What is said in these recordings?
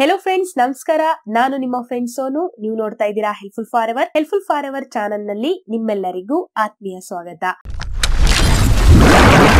Hello friends, ನಮಸ್ಕಾರ. ನಾನು ನಿಮ್ಮ ಫ್ರೆಂಡ್ ಸೋನು. ನೀವು ನೋಡ್ತಾ ಇದ್ದೀರಾ ಹೆಲ್ಪ್ಫುಲ್ ಫಾರ್ ಎವರ್ ಚಾನೆಲ್ ನಲ್ಲಿ ನಿಮ್ಮೆಲ್ಲರಿಗೂ ಆತ್ಮೀಯ ಸ್ವಾಗತ.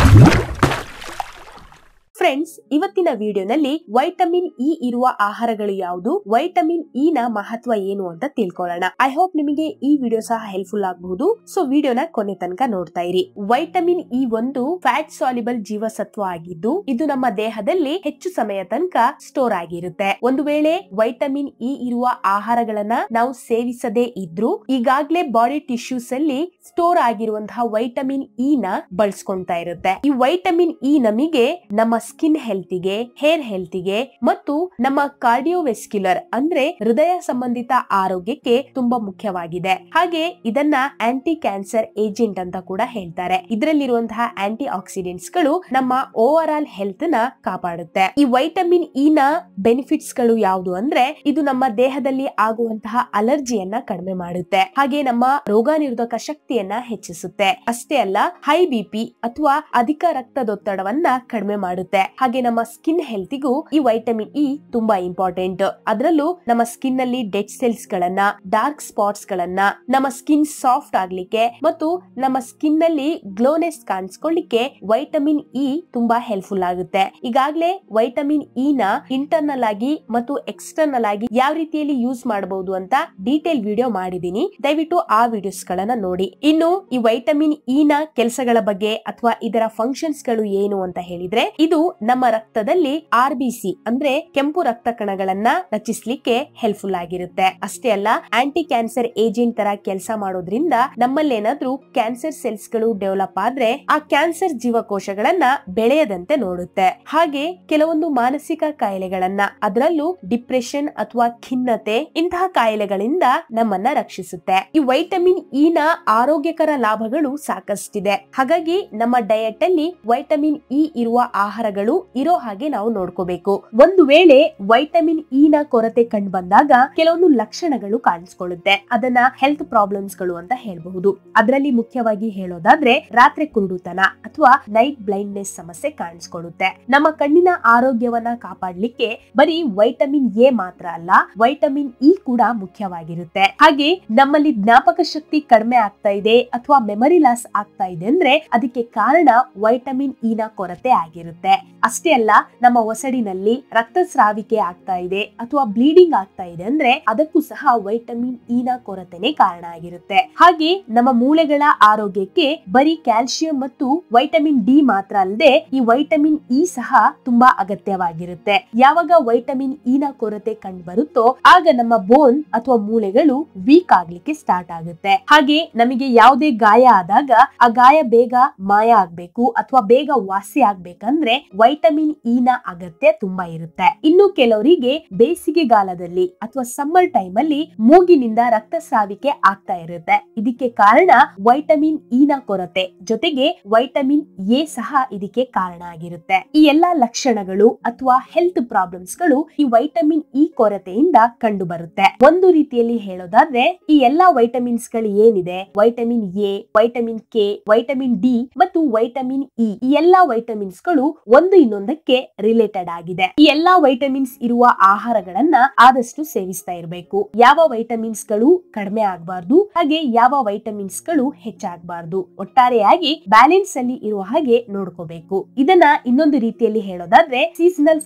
ಫ್ರೆಂಡ್ಸ್, ಇವತ್ತಿನ ವಿಡಿಯೋನಲ್ಲಿ ವೈಟಮಿನ್ ಇ ಇರುವ ಆಹಾರಗಳು ಯಾವುದು, ವೈಟಮಿನ್ ಇ ನ ಮಹತ್ವ ಏನು ಅಂತ ತಿಳ್ಕೊಳ್ಳೋಣ. ಐ ಹೋಪ್ ನಿಮಗೆ ಈ ವಿಡಿಯೋ ಸಹ ಹೆಲ್ಪ್ಫುಲ್ ಆಗಬಹುದು. ಸೊ ವಿಡಿಯೋನ ಕೊನೆ ತನಕ ನೋಡ್ತಾ ಇರಿ. ವೈಟಮಿನ್ ಇ ಒಂದು ಫ್ಯಾಟ್ ಸಾಲ್ಯುಬಲ್ ಜೀವಸತ್ವ ಆಗಿದ್ದು, ಇದು ನಮ್ಮ ದೇಹದಲ್ಲಿ ಹೆಚ್ಚು ಸಮಯ ತನಕ ಸ್ಟೋರ್ ಆಗಿರುತ್ತೆ. ಒಂದು ವೇಳೆ ವೈಟಮಿನ್ ಇ ಇರುವ ಆಹಾರಗಳನ್ನ ನಾವು ಸೇವಿಸದೇ ಇದ್ರೂ ಈಗಾಗ್ಲೇ ಬಾಡಿ ಟಿಶ್ಯೂಸ್ ಅಲ್ಲಿ ಸ್ಟೋರ್ ಆಗಿರುವಂತಹ ವೈಟಮಿನ್ ಇ ನ ಬಳಸ್ಕೊಂತಾ ಇರುತ್ತೆ. ಈ ವೈಟಮಿನ್ ಇ ನಮಗೆ ನಮ್ಮ ಸ್ಕಿನ್ ಹೆಲ್ತಿಗೆ, ಹೇರ್ ಹೆಲ್ತಿಗೆ ಮತ್ತು ನಮ್ಮ ಕಾರ್ಡಿಯೋವೆಸ್ಕ್ಯುಲರ್ ಅಂದ್ರೆ ಹೃದಯ ಸಂಬಂಧಿತ ಆರೋಗ್ಯಕ್ಕೆ ತುಂಬಾ ಮುಖ್ಯವಾಗಿದೆ. ಹಾಗೆ ಇದನ್ನ ಆಂಟಿ ಕ್ಯಾನ್ಸರ್ ಏಜೆಂಟ್ ಅಂತ ಕೂಡ ಹೇಳ್ತಾರೆ. ಇದರಲ್ಲಿರುವಂತಹ ಆಂಟಿ ಆಕ್ಸಿಡೆಂಟ್ಸ್ ಗಳು ನಮ್ಮ ಓವರ್ ಆಲ್ ಹೆಲ್ತ್ ನ ಕಾಪಾಡುತ್ತೆ. ಈ ವೈಟಮಿನ್ ಇ ನ ಬೆನಿಫಿಟ್ಸ್ ಗಳು ಯಾವುದು ಅಂದ್ರೆ, ಇದು ನಮ್ಮ ದೇಹದಲ್ಲಿ ಆಗುವಂತಹ ಅಲರ್ಜಿಯನ್ನ ಕಡಿಮೆ ಮಾಡುತ್ತೆ. ಹಾಗೆ ನಮ್ಮ ರೋಗ ನಿರೋಧಕ ಶಕ್ತಿಯನ್ನ ಹೆಚ್ಚಿಸುತ್ತೆ. ಅಷ್ಟೇ ಅಲ್ಲ, ಹೈ ಬಿಪಿ ಅಥವಾ ಅಧಿಕ ರಕ್ತದೊತ್ತಡವನ್ನ ಕಡಿಮೆ ಮಾಡುತ್ತೆ. ಹಾಗೆ ನಮ್ಮ ಸ್ಕಿನ್ ಹೆಲ್ತಿಗೂ ಈ ವೈಟಮಿನ್ ಇ ತುಂಬಾ ಇಂಪಾರ್ಟೆಂಟ್. ಅದರಲ್ಲೂ ನಮ್ಮ ಸ್ಕಿನ್ ನಲ್ಲಿ ಡೆಡ್ ಸೆಲ್ಸ್ ಗಳನ್ನ, ಡಾರ್ಕ್ ಸ್ಪಾಟ್ಸ್ ಗಳನ್ನ, ನಮ್ಮ ಸ್ಕಿನ್ ಸಾಫ್ಟ್ ಆಗ್ಲಿಕ್ಕೆ ಮತ್ತು ನಮ್ಮ ಸ್ಕಿನ್ ನಲ್ಲಿ ಗ್ಲೋನೆಸ್ ಕಾಣಿಸ್ಕೊಳ್ಳಿಕ್ಕೆ ವೈಟಮಿನ್ ಇ ತುಂಬಾ ಹೆಲ್ಪ್ಫುಲ್ ಆಗುತ್ತೆ. ಈಗಾಗಲೇ ವೈಟಮಿನ್ ಇ ನ ಇಂಟರ್ನಲ್ ಆಗಿ ಮತ್ತು ಎಕ್ಸ್ಟರ್ನಲ್ ಆಗಿ ಯಾವ ರೀತಿಯಲ್ಲಿ ಯೂಸ್ ಮಾಡಬಹುದು ಅಂತ ಡೀಟೇಲ್ ವಿಡಿಯೋ ಮಾಡಿದೀನಿ. ದಯವಿಟ್ಟು ಆ ವಿಡಿಯೋಸ್ ಗಳನ್ನ ನೋಡಿ. ಇನ್ನು ಈ ವೈಟಮಿನ್ ಇ ನ ಕೆಲಸಗಳ ಬಗ್ಗೆ ಅಥವಾ ಇದರ ಫಂಕ್ಷನ್ಸ್ ಗಳು ಏನು ಅಂತ ಹೇಳಿದ್ರೆ, ಇದು ನಮ್ಮ ರಕ್ತದಲ್ಲಿ RBC ಅಂದ್ರೆ ಕೆಂಪು ರಕ್ತ ಕಣಗಳನ್ನ ರಚಿಸಲಿಕ್ಕೆ ಹೆಲ್ಪ್ಫುಲ್ ಆಗಿರುತ್ತೆ. ಅಷ್ಟೇ ಅಲ್ಲ, ಆಂಟಿ ಕ್ಯಾನ್ಸರ್ ಏಜೆಂಟ್ ತರ ಕೆಲಸ ಮಾಡೋದ್ರಿಂದ ನಮ್ಮಲ್ಲಿ ಏನಾದ್ರೂ ಕ್ಯಾನ್ಸರ್ ಸೆಲ್ಸ್ ಗಳು ಡೆವಲಪ್ ಆದ್ರೆ ಆ ಕ್ಯಾನ್ಸರ್ ಜೀವಕೋಶಗಳನ್ನ ಬೆಳೆಯದಂತೆ ನೋಡುತ್ತೆ. ಹಾಗೆ ಕೆಲವೊಂದು ಮಾನಸಿಕ ಕಾಯಿಲೆಗಳನ್ನ, ಅದರಲ್ಲೂ ಡಿಪ್ರೆಷನ್ ಅಥವಾ ಖಿನ್ನತೆ, ಇಂತಹ ಕಾಯಿಲೆಗಳಿಂದ ನಮ್ಮನ್ನ ರಕ್ಷಿಸುತ್ತೆ. ಈ ವೈಟಮಿನ್ ಇ ನ ಆರೋಗ್ಯಕರ ಲಾಭಗಳು ಸಾಕಷ್ಟಿದೆ. ಹಾಗಾಗಿ ನಮ್ಮ ಡಯಟ್ ಅಲ್ಲಿ ವೈಟಮಿನ್ ಇ ಇರುವ ಆಹಾರಗಳು ಇರೋ ಹಾಗೆ ನಾವು ನೋಡ್ಕೋಬೇಕು. ಒಂದು ವೇಳೆ ವೈಟಮಿನ್ ಇ ನ ಕೊರತೆ ಕಂಡು ಬಂದಾಗ ಕೆಲವೊಂದು ಲಕ್ಷಣಗಳು ಕಾಣಿಸ್ಕೊಳ್ಳುತ್ತೆ. ಅದನ್ನ ಹೆಲ್ತ್ ಪ್ರಾಬ್ಲಮ್ಸ್ ಗಳು ಅಂತ ಹೇಳಬಹುದು. ಅದರಲ್ಲಿ ಮುಖ್ಯವಾಗಿ ಹೇಳೋದಾದ್ರೆ ರಾತ್ರಿ ಕುರುಡುತನ ಅಥವಾ ನೈಟ್ ಬ್ಲೈಂಡ್ನೆಸ್ ಸಮಸ್ಯೆ ಕಾಣಿಸ್ಕೊಳ್ಳುತ್ತೆ. ನಮ್ಮ ಕಣ್ಣಿನ ಆರೋಗ್ಯವನ್ನ ಕಾಪಾಡಲಿಕ್ಕೆ ಬರೀ ವೈಟಮಿನ್ ಎ ಮಾತ್ರ ಅಲ್ಲ, ವೈಟಮಿನ್ ಇ ಕೂಡ ಮುಖ್ಯವಾಗಿರುತ್ತೆ. ಹಾಗೆ ನಮ್ಮಲ್ಲಿ ಜ್ಞಾಪಕ ಶಕ್ತಿ ಕಡಿಮೆ ಆಗ್ತಾ ಇದೆ ಅಥವಾ ಮೆಮರಿ ಲಾಸ್ ಆಗ್ತಾ ಇದೆ ಅಂದ್ರೆ ಅದಕ್ಕೆ ಕಾರಣ ವೈಟಮಿನ್ ಇ ನ ಕೊರತೆ ಆಗಿರುತ್ತೆ. ಅಷ್ಟೇ ಅಲ್ಲ, ನಮ್ಮ ಒಸಡಿನಲ್ಲಿ ರಕ್ತಸ್ರಾವಿಕೆ ಆಗ್ತಾ ಇದೆ ಅಥವಾ ಬ್ಲೀಡಿಂಗ್ ಆಗ್ತಾ ಇದೆ ಅಂದ್ರೆ ಅದಕ್ಕೂ ಸಹ ವೈಟಮಿನ್ ಇ ನ ಕೊರತೆನೆ ಕಾರಣ ಆಗಿರುತ್ತೆ. ಹಾಗೆ ನಮ್ಮ ಮೂಳೆಗಳ ಆರೋಗ್ಯಕ್ಕೆ ಬರೀ ಕ್ಯಾಲ್ಸಿಯಂ ಮತ್ತು ವೈಟಮಿನ್ ಡಿ ಮಾತ್ರ ಅಲ್ಲದೆ ಈ ವೈಟಮಿನ್ ಇ ಸಹ ತುಂಬಾ ಅಗತ್ಯವಾಗಿರುತ್ತೆ. ಯಾವಾಗ ವೈಟಮಿನ್ ಇ ನ ಕೊರತೆ ಕಂಡು ಬರುತ್ತೋ ಆಗ ನಮ್ಮ ಬೋನ್ ಅಥವಾ ಮೂಳೆಗಳು ವೀಕ್ ಆಗ್ಲಿಕ್ಕೆ ಸ್ಟಾರ್ಟ್ ಆಗುತ್ತೆ. ಹಾಗೆ ನಮಗೆ ಯಾವುದೇ ಗಾಯ ಆದಾಗ ಆ ಗಾಯ ಬೇಗ ಮಾಯ ಆಗ್ಬೇಕು ಅಥವಾ ಬೇಗ ವಾಸಿ ಆಗ್ಬೇಕಂದ್ರೆ ವೈಟಮಿನ್ ಇ ನ ಅಗತ್ಯ ತುಂಬಾ ಇರುತ್ತೆ. ಇನ್ನು ಕೆಲವರಿಗೆ ಬೇಸಿಗೆಗಾಲದಲ್ಲಿ ಅಥವಾ ಸಮ್ಮರ್ ಟೈಮ್ ಅಲ್ಲಿ ಮೂಗಿನಿಂದ ರಕ್ತಸ್ರಾವಿಕೆ ಆಗ್ತಾ ಇರುತ್ತೆ. ಇದಕ್ಕೆ ಕಾರಣ ವೈಟಮಿನ್ ಇ ನ ಕೊರತೆ, ಜೊತೆಗೆ ವೈಟಮಿನ್ ಎ ಸಹ ಇದಕ್ಕೆ ಕಾರಣ ಆಗಿರುತ್ತೆ. ಈ ಎಲ್ಲಾ ಲಕ್ಷಣಗಳು ಅಥವಾ ಹೆಲ್ತ್ ಪ್ರಾಬ್ಲಮ್ಸ್ ಗಳು ಈ ವೈಟಮಿನ್ ಇ ಕೊರತೆಯಿಂದ ಕಂಡು ಬರುತ್ತೆ. ಒಂದು ರೀತಿಯಲ್ಲಿ ಹೇಳೋದಾದ್ರೆ ಈ ಎಲ್ಲಾ ವೈಟಮಿನ್ಸ್ ಗಳು ಏನಿದೆ, vitamin A, vitamin K, vitamin D ಮತ್ತು ವೈಟಮಿನ್ ಇ, ಈ ಎಲ್ಲಾ ವೈಟಮಿನ್ಸ್ ಗಳು ಒಂದು ಇನ್ನೊಂದಕ್ಕೆ ರಿಲೇಟೆಡ್ ಆಗಿದೆ. ಈ ಎಲ್ಲಾ ವೈಟಮಿನ್ಸ್ ಇರುವ ಆಹಾರಗಳನ್ನ ಆದಷ್ಟು ಸೇವಿಸ್ತಾ ಇರಬೇಕು. ಯಾವ ವೈಟಮಿನ್ಸ್ ಗಳು ಕಡಿಮೆ ಆಗಬಾರ್ದು, ಹಾಗೆ ಯಾವ ವೈಟಮಿನ್ಸ್ ಗಳು ಹೆಚ್ಚಾಗಬಾರ್ದು. ಒಟ್ಟಾರೆಯಾಗಿ ಬ್ಯಾಲೆನ್ಸ್ ಅಲ್ಲಿ ಇರುವ ಹಾಗೆ ನೋಡ್ಕೋಬೇಕು. ಇದನ್ನ ಇನ್ನೊಂದು ರೀತಿಯಲ್ಲಿ ಹೇಳೋದಾದ್ರೆ, ಸೀಸನಲ್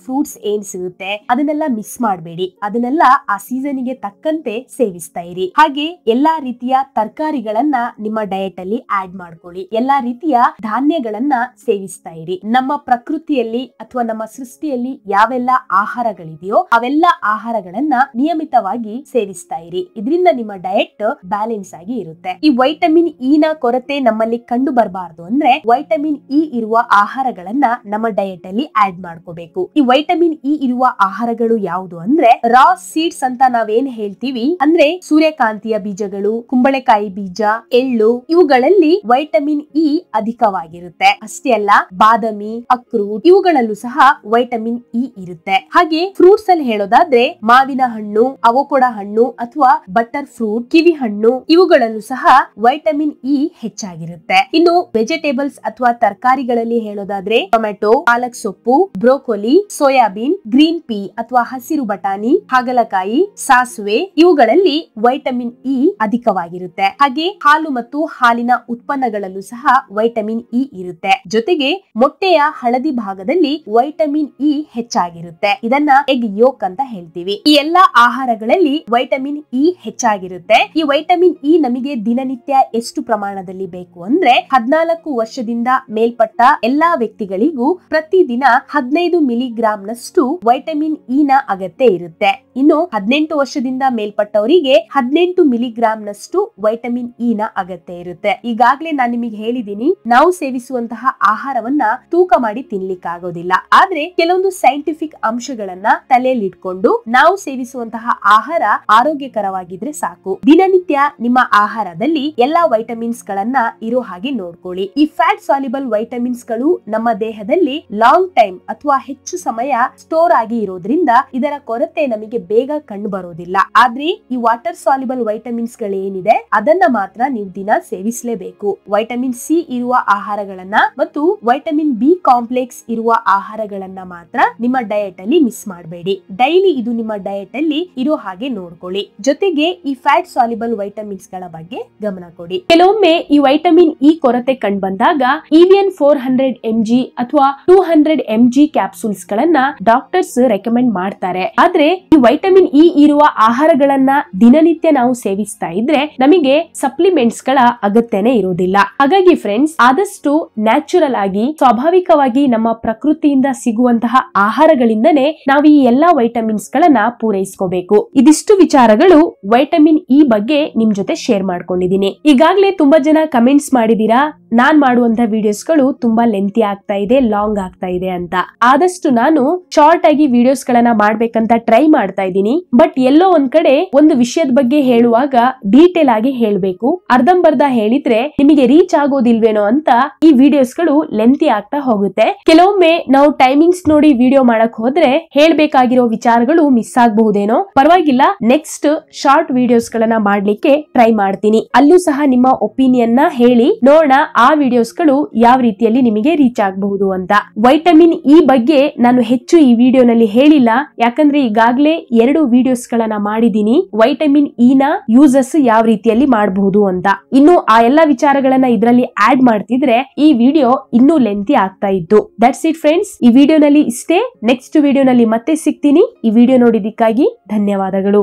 ಫ್ರೂಟ್ಸ್ ಏನ್ ಸಿಗುತ್ತೆ ಅದನ್ನೆಲ್ಲ ಮಿಸ್ ಮಾಡಬೇಡಿ. ಅದನ್ನೆಲ್ಲ ಆ ಸೀಸನ್ ಗೆ ತಕ್ಕಂತೆ ಸೇವಿಸ್ತಾ ಇರಿ. ಹಾಗೆ ಎಲ್ಲಾ ರೀತಿಯ ತರಕಾರಿಗಳನ್ನ ನಿಮ್ಮ ಡಯಟ್ ಅಲ್ಲಿ ಆಡ್ ಮಾಡ್ಕೊಳ್ಳಿ. ಎಲ್ಲಾ ರೀತಿಯ ಧಾನ್ಯಗಳನ್ನ ಸೇವಿಸ್ತಾ ಇರಿ. ನಮ್ಮ ಪ್ರಕೃತಿಯಲ್ಲಿ ಅಥವಾ ನಮ್ಮ ಸೃಷ್ಟಿಯಲ್ಲಿ ಯಾವೆಲ್ಲ ಆಹಾರಗಳಿದೆಯೋ ಅವೆಲ್ಲ ಆಹಾರಗಳನ್ನ ನಿಯಮಿತವಾಗಿ ಸೇವಿಸ್ತಾ ಇರಿ. ಇದರಿಂದ ನಿಮ್ಮ ಡಯಟ್ ಬ್ಯಾಲೆನ್ಸ್ ಆಗಿ ಇರುತ್ತೆ. ಈ ವೈಟಮಿನ್ ಇ ನ ಕೊರತೆ ನಮ್ಮಲ್ಲಿ ಕಂಡು ಬರಬಾರದು ಅಂದ್ರೆ ವೈಟಮಿನ್ ಇ ಇರುವ ಆಹಾರಗಳನ್ನ ನಮ್ಮ ಡಯಟ್ ಅಲ್ಲಿ ಆಡ್ ಮಾಡ್ಕೋಬೇಕು. ಈ ವೈಟಮಿನ್ ಇ ಇರುವ ಆಹಾರಗಳು ಯಾವುದು ಅಂದ್ರೆ, ರಾ ಸೀಡ್ಸ್ ಅಂತ ನಾವೇನ್ ಹೇಳ್ತೀವಿ ಅಂದ್ರೆ ಸೂರ್ಯಕಾಂತಿಯ ಬೀಜಗಳು, ಕುಂಬಳಕಾಯಿ ಬೀಜ, ಎಳ್ಳು, ಇವುಗಳಲ್ಲಿ ವೈಟಮಿನ್ ಇ ಅಧಿಕವಾಗಿರುತ್ತೆ. ಅಷ್ಟೇ ಅಲ್ಲ, ಬಾದಾಮಿ, ಅಕ್ರೋಟ್, ಫ್ರೂಟ್ ಇವುಗಳಲ್ಲೂ ಸಹ ವೈಟಮಿನ್ ಇ ಇರುತ್ತೆ. ಹಾಗೆ ಫ್ರೂಟ್ಸ್ ಅಲ್ಲಿ ಹೇಳೋದಾದ್ರೆ ಮಾವಿನ ಹಣ್ಣು, ಅವೋಕೋಡಾ ಹಣ್ಣು ಅಥವಾ ಬಟರ್ ಫ್ರೂಟ್, ಕಿವಿ ಹಣ್ಣು ಇವುಗಳಲ್ಲೂ ಸಹ ವೈಟಮಿನ್ ಇ ಹೆಚ್ಚಾಗಿರುತ್ತೆ. ಇನ್ನು ವೆಜಿಟೇಬಲ್ಸ್ ಅಥವಾ ತರಕಾರಿಗಳಲ್ಲಿ ಹೇಳೋದಾದ್ರೆ ಟೊಮೆಟೊ, ಪಾಲಕ್ ಸೊಪ್ಪು, ಬ್ರೋಕೊಲಿ, ಸೋಯಾಬೀನ್, ಗ್ರೀನ್ ಪೀ ಅಥವಾ ಹಸಿರು ಬಟಾಣಿ, ಹಾಗಲಕಾಯಿ, ಸಾಸುವೆ ಇವುಗಳಲ್ಲಿ ವೈಟಮಿನ್ ಇ ಅಧಿಕವಾಗಿರುತ್ತೆ. ಹಾಗೆ ಹಾಲು ಮತ್ತು ಹಾಲಿನ ಉತ್ಪನ್ನಗಳಲ್ಲೂ ಸಹ ವೈಟಮಿನ್ ಇ ಇರುತ್ತೆ. ಜೊತೆಗೆ ಮೊಟ್ಟೆಯ ಹಳದಿ ಭಾಗದಲ್ಲಿ ವೈಟಮಿನ್ ಇ ಹೆಚ್ಚಾಗಿರುತ್ತೆ. ಇದನ್ನ ಎಗ್ ಯೋಕ್ ಅಂತ ಹೇಳ್ತೀವಿ. ಈ ಎಲ್ಲಾ ಆಹಾರಗಳಲ್ಲಿ ವೈಟಮಿನ್ ಇ ಹೆಚ್ಚಾಗಿರುತ್ತೆ. ಈ ವೈಟಮಿನ್ ಇ ನಮಗೆ ದಿನನಿತ್ಯ ಎಷ್ಟು ಪ್ರಮಾಣದಲ್ಲಿ ಬೇಕು ಅಂದ್ರೆ 14 ವರ್ಷದಿಂದ ಮೇಲ್ಪಟ್ಟ ಎಲ್ಲಾ ವ್ಯಕ್ತಿಗಳಿಗೂ ಪ್ರತಿದಿನ 15 ಮಿಲಿಗ್ರಾಂ ನಷ್ಟು ವೈಟಮಿನ್ ಇ ನ ಅಗತ್ಯ ಇರುತ್ತೆ. ಇನ್ನು 18 ವರ್ಷದಿಂದ ಮೇಲ್ಪಟ್ಟವರಿಗೆ 18 ಮಿಲಿಗ್ರಾಂ ನಷ್ಟು ವೈಟಮಿನ್ ಇ ನ ಅಗತ್ಯ ಇರುತ್ತೆ. ಈಗಾಗಲೇ ನಾನು ನಿಮಗೆ ಹೇಳಿದೀನಿ, ನಾವು ಸೇವಿಸುವಂತಹ ಆಹಾರವನ್ನ ತೂಕ ಮಾಡಿ ತಿನ್ಲಿಕ್ಕಾಗೋದಿಲ್ಲ. ಆದ್ರೆ ಕೆಲವೊಂದು ಸೈಂಟಿಫಿಕ್ ಅಂಶಗಳನ್ನ ತಲೆಯಲ್ಲಿಟ್ಕೊಂಡು ನಾವು ಸೇವಿಸುವಂತಹ ಆಹಾರ ಆರೋಗ್ಯಕರವಾಗಿದ್ರೆ ಸಾಕು. ದಿನನಿತ್ಯ ನಿಮ್ಮ ಆಹಾರದಲ್ಲಿ ಎಲ್ಲಾ ವೈಟಮಿನ್ಸ್ ಗಳನ್ನ ಇರೋ ಹಾಗೆ ನೋಡ್ಕೊಳ್ಳಿ. ಈ ಫ್ಯಾಟ್ ಸಾಲ್ಯುಬಲ್ ವೈಟಮಿನ್ಸ್ ಗಳು ನಮ್ಮ ದೇಹದಲ್ಲಿ ಲಾಂಗ್ ಟೈಮ್ ಅಥವಾ ಹೆಚ್ಚು ಸಮಯ ಸ್ಟೋರ್ ಆಗಿ ಇರೋದ್ರಿಂದ ಇದರ ಕೊರತೆ ನಮಗೆ ಬೇಗ ಕಂಡು ಬರೋದಿಲ್ಲ. ಆದ್ರೆ ಈ ವಾಟರ್ ಸಾಲ್ಯುಬಲ್ ವೈಟಮಿನ್ಸ್ ಗಳೇನಿದೆ ಅದನ್ನ ಮಾತ್ರ ನೀವು ದಿನ ಸೇವಿಸಲೇಬೇಕು. ವೈಟಮಿನ್ ಸಿ ಇರುವ ಆಹಾರಗಳನ್ನ ಮತ್ತು ವೈಟಮಿನ್ ಬಿ ಕಾಂಪ್ಲೆಕ್ಸ್ ಇರುವ ಆಹಾರಗಳನ್ನ ಮಾತ್ರ ನಿಮ್ಮ ಡಯಟ್ ಅಲ್ಲಿ ಮಿಸ್ ಮಾಡಬೇಡಿ. ಡೈಲಿ ಇದು ನಿಮ್ಮ ಡಯಟ್ ಅಲ್ಲಿ ಇರೋ ಹಾಗೆ ನೋಡ್ಕೊಳ್ಳಿ. ಜೊತೆಗೆ ಈ ಫ್ಯಾಟ್ ಸಾಲ್ಯುಬಲ್ ವೈಟಮಿನ್ಸ್ ಗಳ ಬಗ್ಗೆ ಗಮನ ಕೊಡಿ. ಕೆಲವೊಮ್ಮೆ ಈ ವೈಟಮಿನ್ ಇ ಕೊರತೆ ಕಂಡು ಬಂದಾಗ EVN 400 mg ಅಥವಾ 200 mg ಕ್ಯಾಪ್ಸೂಲ್ಸ್ ಗಳನ್ನ ಡಾಕ್ಟರ್ಸ್ ರೆಕಮೆಂಡ್ ಮಾಡ್ತಾರೆ. ಆದ್ರೆ ಈ ವೈಟಮಿನ್ ಇ ಇರುವ ಆಹಾರಗಳನ್ನ ದಿನನಿತ್ಯ ನಾವು ಸೇವಿಸ್ತಾ ಇದ್ರೆ ನಮಗೆ ಸಪ್ಲಿಮೆಂಟ್ಸ್ ಗಳ ಅಗತ್ಯನೇ ಇರೋದಿಲ್ಲ. ಹಾಗಾಗಿ ಫ್ರೆಂಡ್ಸ್, ಆದಷ್ಟು ನ್ಯಾಚುರಲ್ ಆಗಿ ಸ್ವಾಭಾವಿಕವಾಗಿ ನಮ್ಮ ಪ್ರಕೃತಿಯಿಂದ ಸಿಗುವಂತಹ ಆಹಾರಗಳಿಂದನೇ ನಾವು ಈ ಎಲ್ಲಾ ವೈಟಮಿನ್ಸ್ ಗಳನ್ನ ಪೂರೈಸ್ಕೋಬೇಕು. ಇದಿಷ್ಟು ವಿಚಾರಗಳು ವೈಟಮಿನ್ ಇ ಬಗ್ಗೆ ನಿಮ್ ಜೊತೆ ಶೇರ್ ಮಾಡ್ಕೊಂಡಿದೀನಿ. ಈಗಾಗಲೇ ತುಂಬಾ ಜನ ಕಮೆಂಟ್ಸ್ ಮಾಡಿದೀರಾ, ನಾನ್ ಮಾಡುವಂತಹ ವಿಡಿಯೋಸ್ ಗಳು ತುಂಬಾ ಲೆಂತಿ ಆಗ್ತಾ ಇದೆ, ಲಾಂಗ್ ಆಗ್ತಾ ಇದೆ ಅಂತ. ಆದಷ್ಟು ನಾನು ಶಾರ್ಟ್ ಆಗಿ ವಿಡಿಯೋಸ್ ಗಳನ್ನ ಮಾಡ್ಬೇಕಂತ ಟ್ರೈ ಮಾಡ್ತಾ ಇದ್ದೀನಿ. ಬಟ್ ಎಲ್ಲೋ ಒಂದ್ ಕಡೆ ಒಂದು ವಿಷಯದ ಬಗ್ಗೆ ಹೇಳುವಾಗ ಡೀಟೇಲ್ ಆಗಿ ಹೇಳ್ಬೇಕು. ಅರ್ಧಂಬರ್ಧ ಹೇಳಿದ್ರೆ ನಿಮಗೆ ರೀಚ್ ಆಗೋದಿಲ್ವೇನೋ ಅಂತ ಈ ವಿಡಿಯೋಸ್ ಗಳು ಲೆಂತಿ ಆಗ್ತಾ ಹೋಗುತ್ತೆ. ಕೆಲವೊಮ್ಮೆ ನಾವು ಟೈಮಿಂಗ್ಸ್ ನೋಡಿ ವಿಡಿಯೋ ಮಾಡಕ್ ಹೋದ್ರೆ ಹೇಳ್ಬೇಕಾಗಿರೋ ವಿಚಾರಗಳು ಮಿಸ್ ಆಗಬಹುದೇನೋ. ಪರವಾಗಿಲ್ಲ, ನೆಕ್ಸ್ಟ್ ಶಾರ್ಟ್ ವಿಡಿಯೋಸ್ ಗಳನ್ನ ಮಾಡ್ಲಿಕ್ಕೆ ಟ್ರೈ ಮಾಡ್ತೀನಿ. ಅಲ್ಲೂ ಸಹ ನಿಮ್ಮ ಒಪಿನಿಯನ್ ನ ಹೇಳಿ ನೋಡೋಣ ಆ ವಿಡಿಯೋಸ್ ಗಳು ಯಾವ ರೀತಿಯಲ್ಲಿ ನಿಮಗೆ ರೀಚ್ ಆಗಬಹುದು ಅಂತ. ವೈಟಮಿನ್ ಇ ಬಗ್ಗೆ ನಾನು ಹೆಚ್ಚು ಈ ವಿಡಿಯೋನಲ್ಲಿ ಹೇಳಿಲ್ಲ, ಯಾಕಂದ್ರೆ ಈಗಾಗಲೇ 2 ವಿಡಿಯೋಸ್ ಗಳನ್ನ ಮಾಡಿದೀನಿ ವೈಟಮಿನ್ ಇ ನ ಯೂಸಸ್ ಯಾವ ರೀತಿಯಲ್ಲಿ ಮಾಡಬಹುದು ಅಂತ. ಇನ್ನು ಆ ಎಲ್ಲಾ ವಿಚಾರಗಳನ್ನ ಇದರಲ್ಲಿ ಆಡ್ ಮಾಡ್ತಿದ್ರೆ ಈ ವಿಡಿಯೋ ಇನ್ನೂ ಲೆಂತಿ ಆಗ್ತಾ ಇತ್ತು. ದಟ್ಸ್ ಇಟ್ ಫ್ರೆಂಡ್ಸ್, ಈ ವಿಡಿಯೋನಲ್ಲಿ ಇಷ್ಟೇ. ನೆಕ್ಸ್ಟ್ ವಿಡಿಯೋನಲ್ಲಿ ಮತ್ತೆ ಸಿಗ್ತೀನಿ. ಈ ವಿಡಿಯೋ ನೋಡಿದ್ದಕ್ಕಾಗಿ ಧನ್ಯವಾದಗಳು.